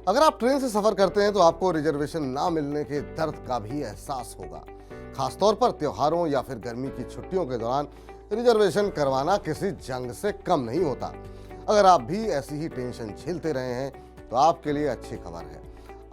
अगर आप ट्रेन से सफर करते हैं तो आपको रिजर्वेशन ना मिलने के दर्द का भी एहसास होगा। खासतौर पर त्योहारों या फिर गर्मी की छुट्टियों के दौरान रिजर्वेशन करवाना किसी जंग से कम नहीं होता। अगर आप भी ऐसी ही टेंशन झेलते रहे हैं तो आपके लिए अच्छी खबर है।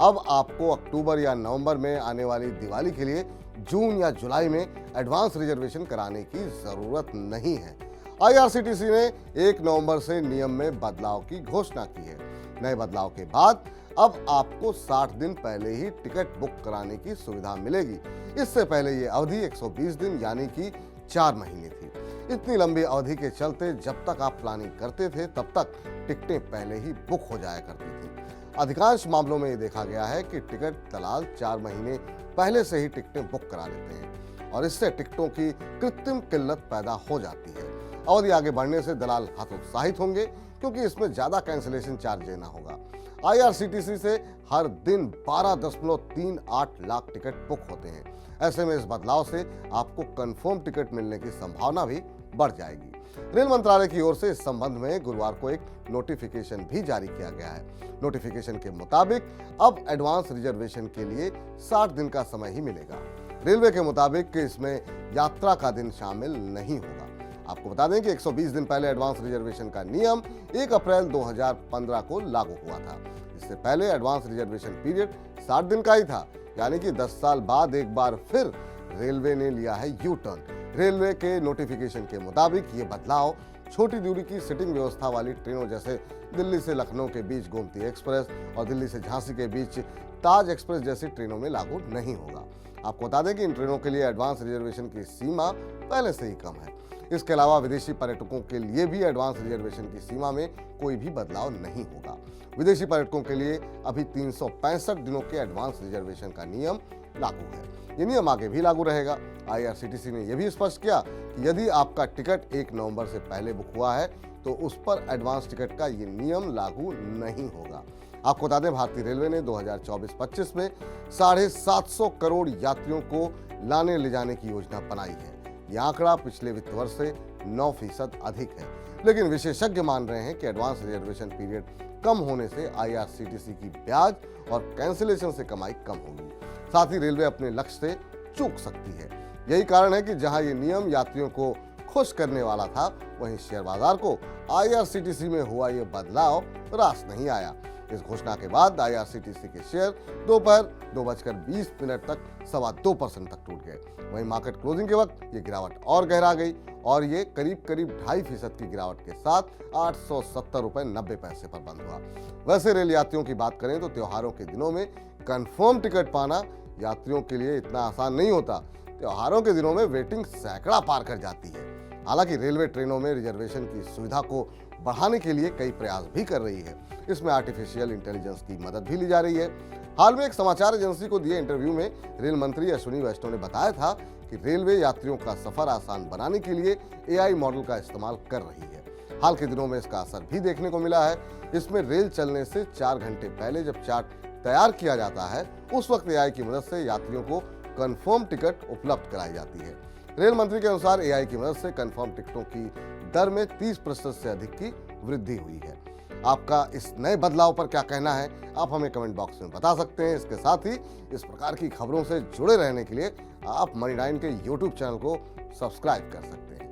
अब आपको अक्टूबर या नवंबर में आने वाली दिवाली के लिए जून या जुलाई में एडवांस रिजर्वेशन कराने की जरूरत नहीं है। आईआरसीटीसी ने 1 नवंबर से नियम में बदलाव की घोषणा की है। नए बदलाव के बाद अब आपको 60 दिन पहले ही टिकट बुक कराने की सुविधा मिलेगी। इससे पहले ये अवधि 120 दिन यानी कि 4 महीने थी। इतनी लंबी अवधि के चलते जब तक आप प्लानिंग करते थे तब तक टिकटें पहले ही बुक हो जाया करती थी। अधिकांश मामलों में ये देखा गया है कि टिकट दलाल 4 महीने पहले से ही टिकटें बुक करा लेते हैं और इससे टिकटों की कृत्रिम किल्लत पैदा हो जाती है। अवधि आगे बढ़ने से दलाल हतोत्साहित होंगे क्योंकि इसमें ज्यादा कैंसिलेशन चार्ज देना होगा। आईआरसीटीसी से हर दिन 12.38 लाख टिकट बुक होते हैं। ऐसे में इस बदलाव से आपको कंफर्म टिकट मिलने की संभावना भी बढ़ जाएगी। रेल मंत्रालय की ओर से इस संबंध में गुरुवार को एक नोटिफिकेशन भी जारी किया गया है। नोटिफिकेशन के मुताबिक अब एडवांस रिजर्वेशन के लिए 60 दिन का समय ही मिलेगा। रेलवे के मुताबिक इसमें यात्रा का दिन शामिल नहीं होगा। आपको बता दें कि 120 दिन पहले एडवांस रिजर्वेशन का नियम 1 अप्रैल 2015 को लागू हुआ था। इससे पहले एडवांस रिजर्वेशन पीरियड 60 दिन का ही था, यानी कि 10 साल बाद एक बार फिर रेलवे ने लिया है यू टर्न। रेलवे के नोटिफिकेशन के मुताबिक ये बदलाव छोटी दूरी की सिटिंग व्यवस्था वाली ट्रेनों जैसे दिल्ली से लखनऊ के बीच गोमती एक्सप्रेस और दिल्ली से झांसी के बीच ताज एक्सप्रेस जैसी ट्रेनों में लागू नहीं होगा। आपको बता दें कि इन ट्रेनों के लिए एडवांस रिजर्वेशन की सीमा पहले से ही कम है। इसके अलावा विदेशी पर्यटकों के लिए भी एडवांस रिजर्वेशन की सीमा में कोई भी बदलाव नहीं होगा। विदेशी पर्यटकों के लिए अभी 365 दिनों के एडवांस रिजर्वेशन का नियम लागू है। ये नियम आगे भी लागू रहेगा। आईआरसीटीसी ने यह भी स्पष्ट किया कि यदि आपका टिकट 1 नवंबर से पहले बुक हुआ है तो उस पर एडवांस टिकट का ये नियम लागू नहीं होगा। आपको बता दें, भारतीय रेलवे ने 2024-25 में 750 करोड़ यात्रियों को लाने ले जाने की योजना बनाई है। यह आंकड़ा पिछले वित्त वर्ष से 9% अधिक है, लेकिन विशेषज्ञ मान रहे हैं कि एडवांस रिजर्वेशन पीरियड कम होने से आईआरसीटीसी की ब्याज और कैंसिलेशन से कमाई कम होगी। साथ ही रेलवे अपने लक्ष्य से चूक सकती है। यही कारण है कि जहां ये नियम यात्रियों को खुश करने वाला था, वहीं शेयर बाजार को आईआरसीटीसी में हुआ ये बदलाव रास नहीं आया। इस घोषणा के बाद आईआरसीटीसी के शेयर दोपहर 2:20 तक 2.25% तक टूट गए। वहीं मार्केट क्लोजिंग के वक्त ये गिरावट और गहरा गई और ये करीब 2.5% की गिरावट के साथ 870 रुपए 90 पैसे पर बंद हुआ। वैसे रेल यात्रियों की बात करें तो त्योहारों के दिनों में कंफर्म टिकट पाना यात्रियों के लिए इतना आसान नहीं होता। त्योहारों के दिनों में वेटिंग सैकड़ा पार कर जाती है। हालांकि रेलवे ट्रेनों में रिजर्वेशन की सुविधा को बढ़ाने के लिए कई प्रयास भी कर रही है। इसमें आर्टिफिशियल इंटेलिजेंस की मदद भी ली जा रही है। हाल में एक समाचार एजेंसी को दिए इंटरव्यू में रेल मंत्री अश्विनी वैष्णव ने बताया था कि रेलवे यात्रियों का सफर आसान बनाने के लिए एआई मॉडल का इस्तेमाल कर रही है। हाल के दिनों में इसका असर भी देखने को मिला है। इसमें रेल चलने से 4 घंटे पहले जब चार्ट तैयार किया जाता है, उस वक्त एआई की मदद से यात्रियों को कंफर्म टिकट उपलब्ध कराई जाती है। रेल मंत्री के अनुसार एआई की मदद से कंफर्म टिकटों की दर में 30% से अधिक की वृद्धि हुई है। आपका इस नए बदलाव पर क्या कहना है, आप हमें कमेंट बॉक्स में बता सकते हैं। इसके साथ ही इस प्रकार की खबरों से जुड़े रहने के लिए आप मनी9 के यूट्यूब चैनल को सब्सक्राइब कर सकते हैं।